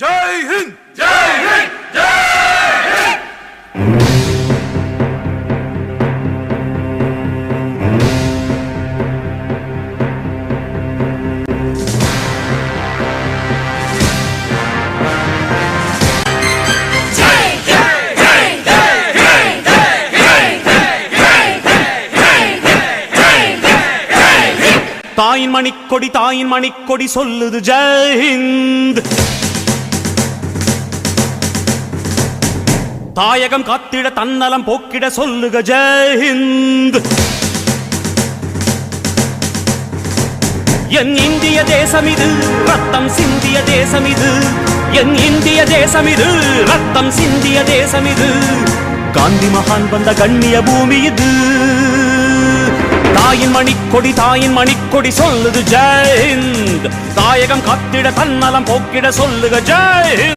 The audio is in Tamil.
ஜெய் ஹிந்த் ஜெய் ஹிந்த் ஜெய் ஹிந்த். தாயின் மணிக்கொடி சொல்லுது ஜெய் ஹிந்த். தாயகம் காத்திட தன்னலம் போக்கிட சொல்லுக ஜெய் ஹிந்த். என் இந்திய தேசம் இது ரத்தம் சிந்திய தேசம் இது. என் இந்திய தேசம் இது ரத்தம் சிந்திய தேசம் இது. காந்தி மகான் வந்த கண்ணிய பூமி இது. தாயின் மணிக்கொடி சொல்லுது ஜெய் ஹிந்த். தாயகம் காத்திட தன்னலம் போக்கிட சொல்லுக ஜெய் ஹிந்த்.